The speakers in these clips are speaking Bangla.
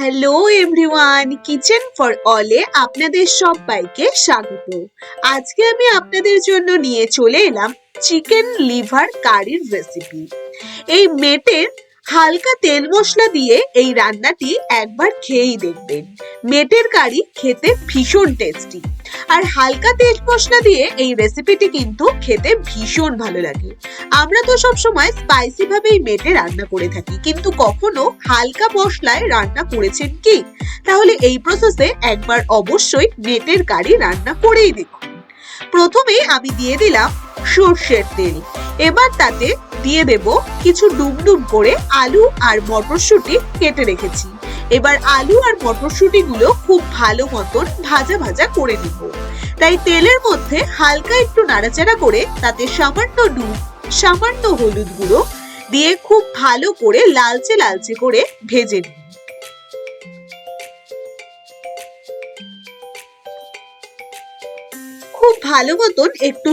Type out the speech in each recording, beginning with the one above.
হ্যালো এভরিওয়ান, কিচেন ফর অলে আপনাদের সবাইকে স্বাগত। আজকে আমি আপনাদের জন্য নিয়ে চলে এলাম চিকেন লিভার কারির রেসিপি। এই মেটের হালকা তেল মশলা দিয়ে এই রান্নাটি একবার খেয়েই দেখবেন। মেটের কারি খেতে ভীষণ টেস্টি, আর হালকা তেল মশলা দিয়ে এই রেসিপিটি কিন্তু খেতে ভীষণ ভালো লাগে। আমরা তো সবসময় স্পাইসি ভাবেই মেটে রান্না করে থাকি, কিন্তু কখনো হালকা মশলায় রান্না করেছেন কি? তাহলে এই প্রসেসে একবার অবশ্যই মেটের কারি রান্না করেই দেখুন। প্রথমে আমি দিয়ে দিলাম সর্ষের তেল। এবার তাতে দিয়ে দেব কিছু ডুমডুম করে আলু আর মটরশুঁটি কেটে রেখেছি। এবার আলু আর মটরশুঁটি গুলো খুব ভালো মতন ভাজা ভাজা করে নিব। তাই তেলের মধ্যে হালকা একটু নাড়াচাড়া করে তাতে সামান্য নুন, সামান্য হলুদ গুঁড়ো দিয়ে খুব ভালো করে লালচে লালচে করে ভেজে নিন। খুব ভালো মতন একটু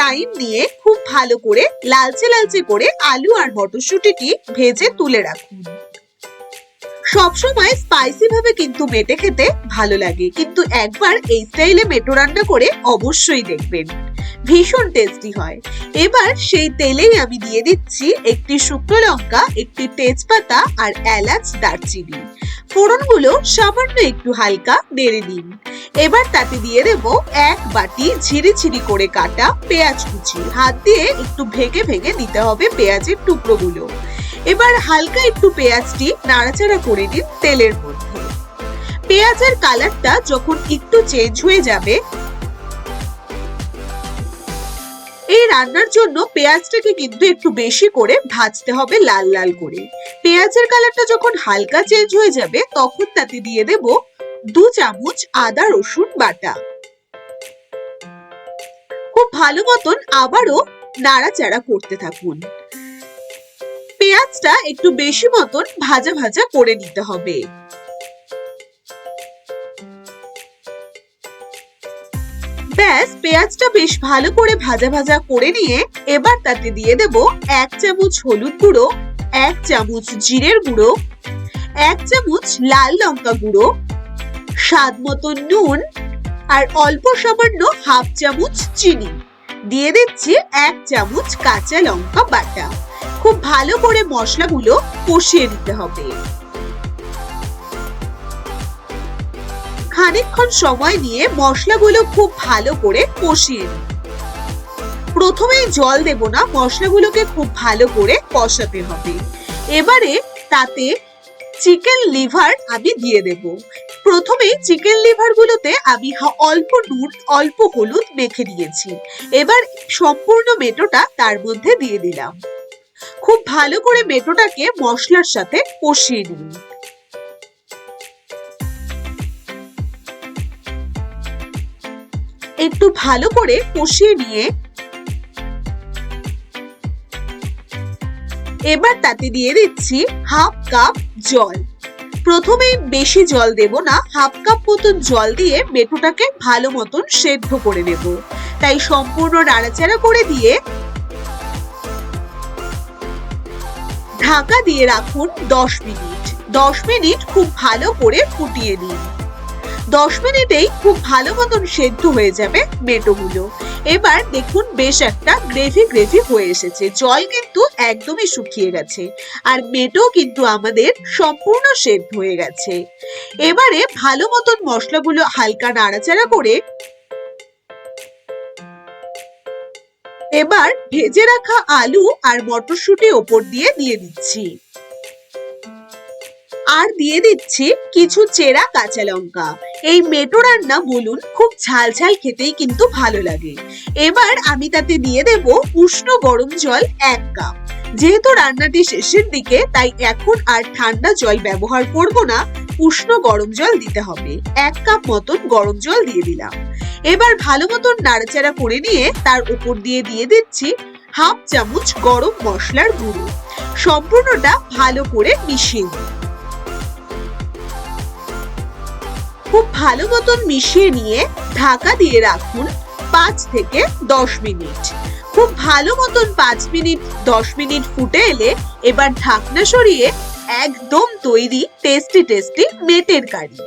টাইম নিয়ে খুব ভালো করে লালচে লালচে করে আলু আর মটরশুঁটিটি ভেজে তুলে রাখুন। সবসময় স্পাইসি ভাবে কিন্তু মেটে খেতে ভালো লাগে, কিন্তু একবার এই স্টাইলে মেটো রান্না করে অবশ্যই দেখবেন, ভীষণ টেস্টি হয়। এবার সেই তেলেই আমি দিয়ে দিচ্ছি একটি শুকনো লঙ্কা, একটি তেজপাতা আর এলাচ, দারচিনি। ফোড়নগুলো সামান্য একটু হালকা নেড়ে নিন। এবার তাতে দিয়ে দেব এক বাটি ঝিরিঝিরি করে কাটা পেঁয়াজ কুচি। হাত দিয়ে একটু ভেঙে ভেঙে দিতে হবে পেঁয়াজের টুকরোগুলো। এবার হালকা একটু পেঁয়াজটি নাড়াচাড়া করে নিন তেলের মধ্যে। পেঁয়াজের কালারটা যখন একটু চেঞ্জ হয়ে যাবে, এই রান্নার জন্য পেঁয়াজটাকে কিন্তু একটু বেশি করে ভাজতে হবে, লাল লাল করে। পেঁয়াজের কালারটা যখন হালকা চেঞ্জ হয়ে যাবে, তখন তাতে দিয়ে দেব 2 চামচ আদা রসুন বাটা। খুব ভালো মতন আবারও নাড়াচাড়া করতে থাকুন। পেঁয়াজটা একটু বেশি মতন ভাজা ভাজা করে নিতে হবে। ব্যাস, পেঁয়াজটা বেশ ভালো করে ভাজা ভাজা করে নিয়ে এবার তাতে দিয়ে দেব 1 চামচ হলুদ গুঁড়ো, 1 চামচ জিরের গুঁড়ো, 1 চামচ লাল লঙ্কা গুঁড়ো, স্বাদ মতন নুন আর অল্প সামান্য হাফ চামচ চিনি। দিয়ে দিচ্ছি 1 চামচ কাঁচা লঙ্কা বাটা। খুব ভালো করে মশলাগুলো কষিয়ে নিতে হবে। খানিকক্ষণ সময় নিয়ে মশলাগুলো খুব ভালো করে কষিয়ে নিন। প্রথমেই জল দেব না, মশলাগুলোকে খুব ভালো করে কষাতে হবে। এবারে তাতে চিকেন লিভার আমি দিয়ে দেব। প্রথমে চিকেন লিভার গুলোতে আমি অল্প নুন, অল্প হলুদ মেখে দিয়েছি। এবার সম্পূর্ণ মেটোটা তার মধ্যে দিয়ে দিলাম। খুব ভালো করে মেটোটাকে মশলার সাথে কষিয়ে নিন। একটু ভালো করে কষিয়ে নিয়ে এবার তাতে দিয়ে দিচ্ছি হাফ কাপ জল। প্রথমে বেশি জল দেব না, হাফ কাপ মতন জল দিয়ে মেটোটাকে ভালো মতন সেদ্ধ করে নেব। তাই সম্পূর্ণ নাড়াচাড়া করে দিয়ে ঢাকা দিয়ে রাখুন 10 মিনিট। 10 মিনিট খুব ভালো করে ফুটিয়ে নিন। 10 মিনিটেই খুব ভালো মতন সেদ্ধ হয়ে যাবে মেটোগুলো। এবার দেখুন বেশ একটা গ্রেভি গ্রেভি হয়ে এসেছে, জল কিন্তু একদমই শুকিয়ে গেছে, আর মেটো কিন্তু আমাদের সম্পূর্ণ সেদ্ধ হয়ে গেছে। এবারে ভালো মতন মশলাগুলো হালকা নাড়াচাড়া করে এবার ভেজে রাখা আলু আর মটরশুঁটি ওপর দিয়ে দিচ্ছি। আর দিয়ে দিচ্ছি কিছু চেরা কাঁচা লঙ্কা। এই মেটো রান্না বলুন খুব ঝাল ঝাল খেতেই কিন্তু ভালো লাগে। এবার আমি তাতে দিয়ে দেব উষ্ণ গরম জল 1 কাপ। যেহেতু রান্নাটি শেষের দিকে, তাই এখন আর ঠান্ডা জল ব্যবহার করব না, উষ্ণ গরম জল দিতে হবে। 1 কাপ মতন গরম জল দিয়ে দিলাম। এবার ভালো মতন নাড়াচাড়া করে নিয়ে তার উপর দিয়ে দিচ্ছি হাফ চামচ গরম মশলার গুঁড়ো। সম্পূর্ণটা ভালো করে মিশিয়ে দিন। খুব ভালো মতন মিশিয়ে নিয়ে ঢাকা দিয়ে রাখুন 5 থেকে 10 মিনিট। খুব ভালো মতন 5 মিনিট 10 মিনিট ফুটে এলে এবার ঢাকনা সরিয়ে একদম তৈরি টেস্টি টেস্টি মেটের কারি।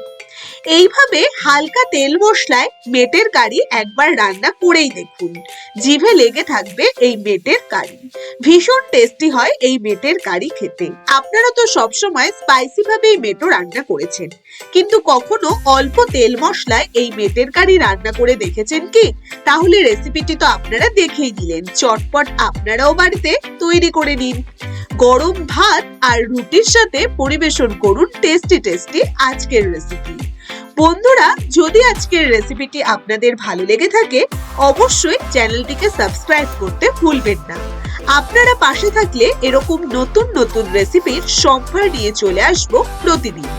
এইভাবে হালকা তেল মশলায় মেটের কারি একবার রান্না করেই দেখুন, জিভে লেগে থাকবে এই মেটের কারি। ভীষণ টেস্টি হয় এই মেটের কারি খেতে। আপনারা তো সবসময় স্পাইসি ভাবেই মেটো রান্না করেছেন, কিন্তু কখনো অল্প তেল মশলায় এই মেটের কারি রান্না করে দেখেছেন কি? তাহলে রেসিপিটি তো আপনারা দেখেই দিলেন, চটপট আপনারাও বাড়িতে তৈরি করে নিন। গরম ভাত আর রুটির সাথে পরিবেশন করুন টেস্টি টেস্টি আজকের রেসিপি। বন্ধুরা, যদি আজকের রেসিপিটি আপনাদের ভালো লেগে থাকে অবশ্যই চ্যানেলটিকে সাবস্ক্রাইব করতে ভুলবেন না। আপনারা পাশে থাকলে এরকম নতুন নতুন রেসিপির সম্ভার নিয়ে চলে আসবো প্রতিদিন।